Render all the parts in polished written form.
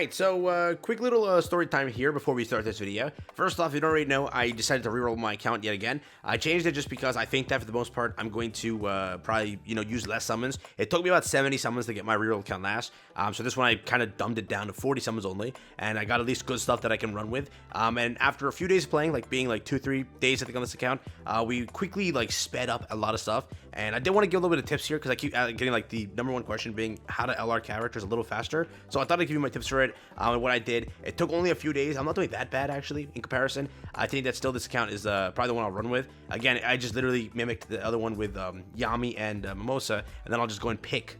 Alright, so quick little story time here before we start this video. First off, if you don't already know, I decided to reroll my account yet again. I changed it just because I think that for the most part, I'm going to probably, use less summons. It took me about 70 summons to get my reroll account last. So this one I kind of dumbed it down to 40 summons only, and I got at least good stuff that I can run with. And after a few days of playing, like being like 2-3 days I think on this account, we quickly like sped up a lot of stuff. And I did want to give a little bit of tips here because I keep getting like the #1 question being how to LR characters a little faster. So I thought I'd give you my tips for it. And what I did, it took only a few days. I'm not doing that bad actually in comparison. I think that still this account is probably the one I'll run with. Again, I just literally mimicked the other one with Yami and Mimosa, and then I'll just go and pick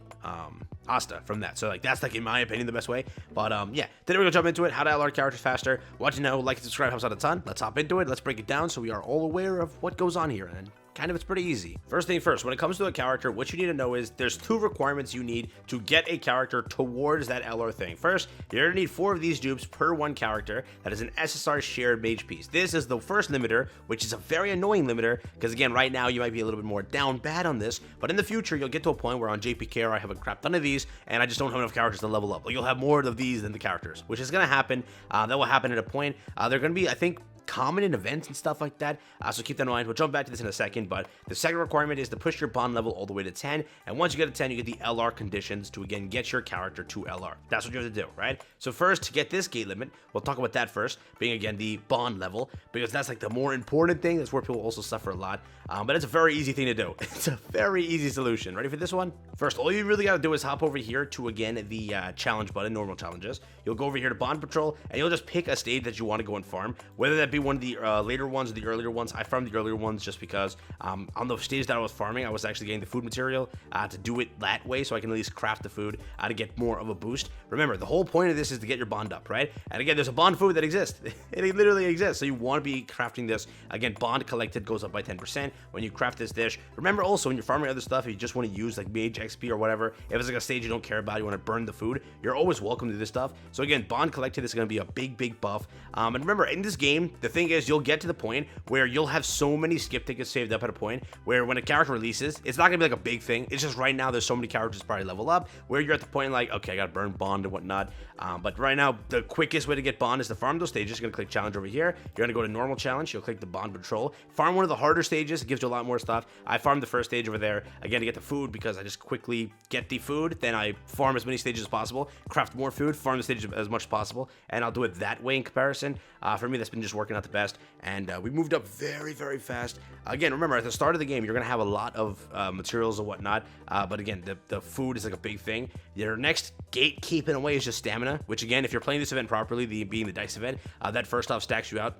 Asta from that. So like that's like in my opinion the best way. But yeah, then we're gonna jump into it. How to LR characters faster. Want to know, like and subscribe helps out a ton. Let's hop into it. Let's break it down so we are all aware of what goes on here. And kind of, it's pretty easy. First thing first, when it comes to a character, what you need to know is there's 2 requirements you need to get a character towards that LR thing. First, you're gonna need 4 of these dupes per 1 character. That is an SSR shared mage piece. This is the first limiter, which is a very annoying limiter, because again, right now you might be a little bit more down bad on this, but in the future, you'll get to a point where on JPKR, I have a crap ton of these, and I just don't have enough characters to level up. Like, you'll have more of these than the characters, which is gonna happen. That will happen at a point. They're gonna be, I think, common in events and stuff like that, so keep that in mind. We'll jump back to this in a second, but the second requirement is to push your bond level all the way to 10, and once you get to 10, you get the LR conditions to again get your character to LR. That's what you have to do, right? So first, to get this gate limit, we'll talk about that first, being again the bond level, because that's like the more important thing. That's where people also suffer a lot, but it's a very easy thing to do. It's a very easy solution. Ready for this one? First, all you really got to do is hop over here to again the challenge button, normal challenges. You'll go over here to bond patrol, and you'll just pick a stage that you want to go and farm, whether that be one of the later ones or the earlier ones. I farmed the earlier ones just because on the stage that I was farming, I was actually getting the food material to do it that way, so I can at least craft the food to get more of a boost. Remember, the whole point of this is to get your bond up, right? And again, there's a bond food that exists. It literally exists, so you want to be crafting this. Again, bond collected goes up by 10% when you craft this dish. Remember also, when you're farming other stuff, if you just want to use like mage XP or whatever, if it's like a stage you don't care about, you want to burn the food, you're always welcome to this stuff. So again, bond collected is going to be a big buff. And remember, in this game, the thing is, you'll get to the point where you'll have so many skip tickets saved up at a point where when a character releases, it's not gonna be like a big thing. It's just right now there's so many characters probably level up where you're at the point like, okay, I gotta burn bond and whatnot. But right now, the quickest way to get bond is to farm those stages. You're gonna click challenge over here. You're gonna go to normal challenge. You'll click the bond patrol. Farm one of the harder stages. It gives you a lot more stuff. I farmed the first stage over there, again, to get the food because I just quickly get the food. Then I farm as many stages as possible, craft more food, farm the stages as much as possible, and I'll do it that way in comparison. For me, that's been just working out the best. And we moved up very fast. Again, remember, at the start of the game, you're gonna have a lot of materials and whatnot, but again, the food is like a big thing. Your next gatekeep in a way is just stamina, which again, if you're playing this event properly, being the dice event, that first off stacks you out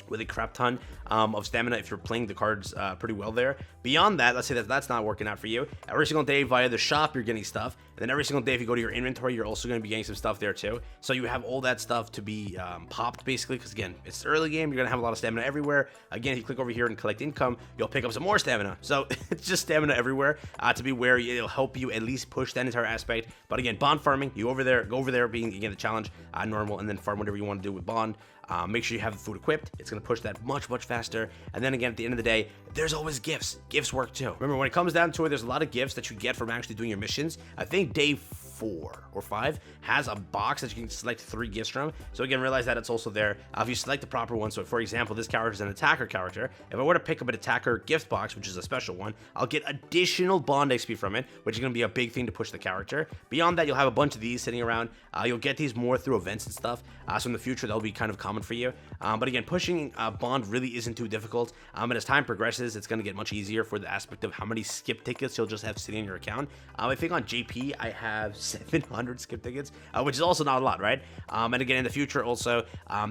with a crap ton of stamina if you're playing the cards pretty well there. Beyond that, let's say that that's not working out for you. Every single day via the shop, you're getting stuff. And then every single day, if you go to your inventory, you're also going to be getting some stuff there too. So you have all that stuff to be popped basically, because again, it's the early game. You're going to have a lot of stamina everywhere. Again, if you click over here and collect income, you'll pick up some more stamina. So it's just stamina everywhere to be where it'll help you at least push that entire aspect. But again, bond farming, go over there being again the challenge, normal, and then farm whatever you want to do with bond. Make sure you have the food equipped. It's going to push that much faster. And then again, at the end of the day, there's always gifts. Gifts work too. Remember, when it comes down to it, there's a lot of gifts that you get from actually doing your missions. I think day 4 or 5 has a box that you can select 3 gifts from. So again, realize that it's also there if you select the proper one. So for example, this character is an attacker character. If I were to pick up an attacker gift box, which is a special one, I'll get additional bond XP from it, which is going to be a big thing to push the character. Beyond that, you'll have a bunch of these sitting around. You'll get these more through events and stuff. So in the future, that'll be kind of common for you. But again, pushing bond really isn't too difficult. And as time progresses, it's going to get much easier for the aspect of how many skip tickets you'll just have sitting in your account. I think on JP, I have 700 skip tickets, which is also not a lot, right? And again, in the future also,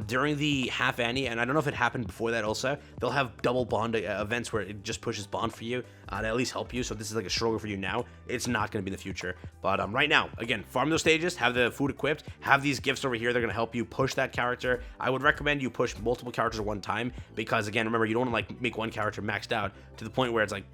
during the half annie, and I don't know if it happened before that also, they'll have double bond events where it just pushes bond for you to at least help you. So this is like a struggle for you now. It's not going to be in the future. But right now, again, farm those stages, have the food equipped, have these gifts over here. They're going to help you push that character. I would recommend you push multiple characters at one time because, again, remember, you don't want to like make one character maxed out to the point where it's like,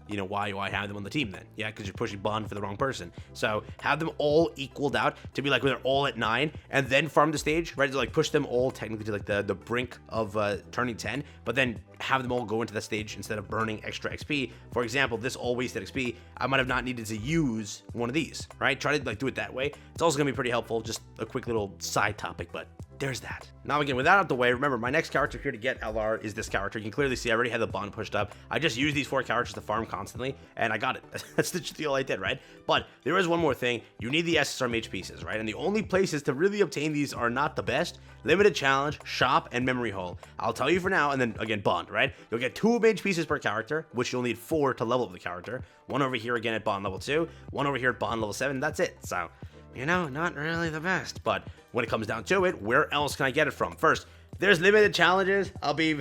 why do I have them on the team then? Yeah, because you're pushing Bond for the wrong person. So have them all equaled out to be like when they're all at 9, and then farm the stage, right? To like push them all technically to like the brink of turning 10, but then have them all go into the stage instead of burning extra XP. For example, this all wasted XP, I might have not needed to use one of these, right? Try to like do it that way. It's also gonna be pretty helpful. Just a quick little side topic, but there's that. Now again, with that out the way, remember my next character here to get LR is this character. You can clearly see I already had the Bond pushed up. I just used these 4 characters to farm constantly, and I got it. That's the all I did, right? But there is one more thing. You need the SSR mage pieces, right? And the only places to really obtain these are not the best. Limited challenge, shop, and memory hole. I'll tell you for now, and then again, Bond, right? You'll get 2 mage pieces per character, which you'll need 4 to level up the character. 1 over here again at Bond level 2, 1 over here at Bond level 7. That's it. So, not really the best. But when it comes down to it, where else can I get it from? First, there's limited challenges. I'll be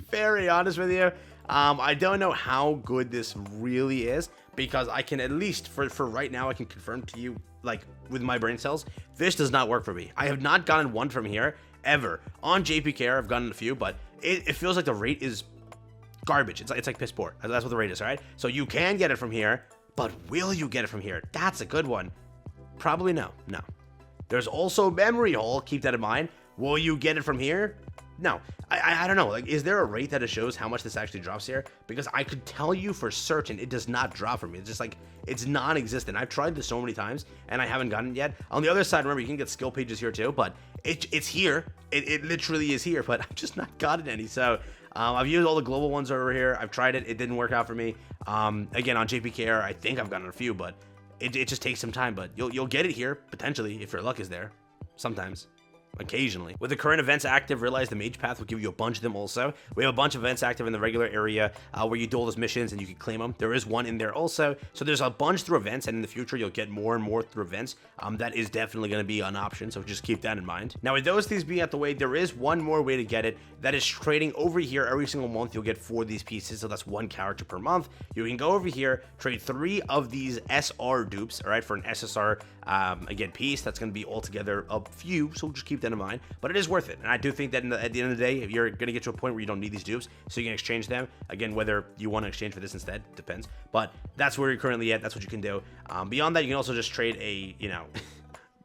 very honest with you. I don't know how good this really is, because I can at least, for right now, I can confirm to you, like, with my brain cells, this does not work for me. I have not gotten one from here, ever. On JPK, I've gotten a few, but it feels like the rate is garbage. It's like piss poor. That's what the rate is, all right? So you can get it from here, but will you get it from here? That's a good one. Probably no. There's also memory hole. Keep that in mind. Will you get it from here? No. I don't know. Like, is there a rate that it shows how much this actually drops here? Because I could tell you for certain it does not drop for me. It's just like, it's non-existent. I've tried this so many times and I haven't gotten it yet. On the other side, remember, you can get skill pages here too, but it's here. It literally is here, but I've just not gotten any. So I've used all the global ones over here. I've tried it. It didn't work out for me. Again, on JPKR, I think I've gotten a few, but it just takes some time. But you'll get it here, potentially, if your luck is there. Sometimes. Occasionally. With the current events active, realize the mage path will give you a bunch of them also. We have a bunch of events active in the regular area where you do all those missions and you can claim them. There is one in there also. So there's a bunch through events, and in the future you'll get more and more through events. That is definitely going to be an option, so just keep that in mind. Now, with those things being out the way, there is one more way to get it. That is trading over here. Every single month you'll get 4 of these pieces, so that's 1 character per month. You can go over here, trade 3 of these SR dupes, all right, for an SSR again piece. That's going to be altogether a few, so just keep that in mind. But it is worth it, and I do think that at the end of the day, you're going to get to a point where you don't need these dupes, so you can exchange them. Again, whether you want to exchange for this instead depends, but that's where you're currently at. That's what you can do. Beyond that, you can also just trade a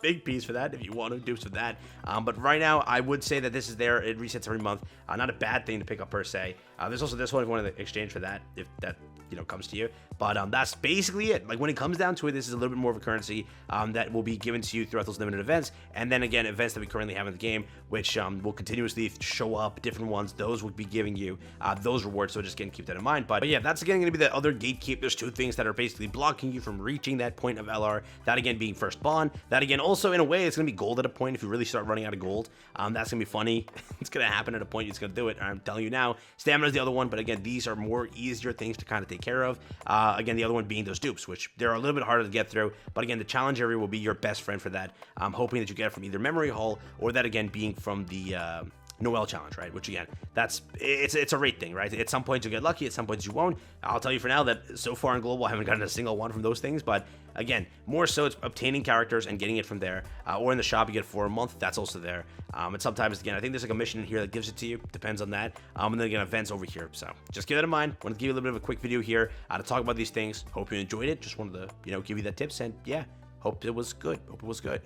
big piece for that if you want to do for that. But right now, I would say that this is there. It resets every month. Not a bad thing to pick up per se. There's also this one if you want to exchange for that, if that comes to you. But that's basically it. Like, when it comes down to it, this is a little bit more of a currency that will be given to you throughout those limited events, and then again, events that we currently have in the game, which will continuously show up, different ones. Those will be giving you those rewards, so just again, keep that in mind. But yeah, that's again going to be the other gatekeep. There's 2 things that are basically blocking you from reaching that point of LR. That again being first Bond. That again also, in a way, it's going to be gold at a point if you really start running out of gold. That's going to be funny. It's going to happen at a point. It's going to do it. I'm telling you now. Stamina is the other one, but again, these are more easier things to kind of take care of. Again, the other one being those dupes, which they're a little bit harder to get through, but again, the challenge area will be your best friend for that. I'm hoping that you get it from either memory hole or that again being from the Noel challenge, right? Which again, it's a rate thing, right? At some points you'll get lucky, at some points you won't. I'll tell you for now that so far in global I haven't gotten a single one from those things, but again, more so it's obtaining characters and getting it from there, or in the shop you get 4 a month. That's also there. And sometimes again, I think there's like a mission in here that gives it to you. Depends on that. And then again, events over here. So just keep that in mind. Want to give you a little bit of a quick video here to talk about these things. Hope you enjoyed it. Just wanted to give you that tips, and yeah, hope it was good.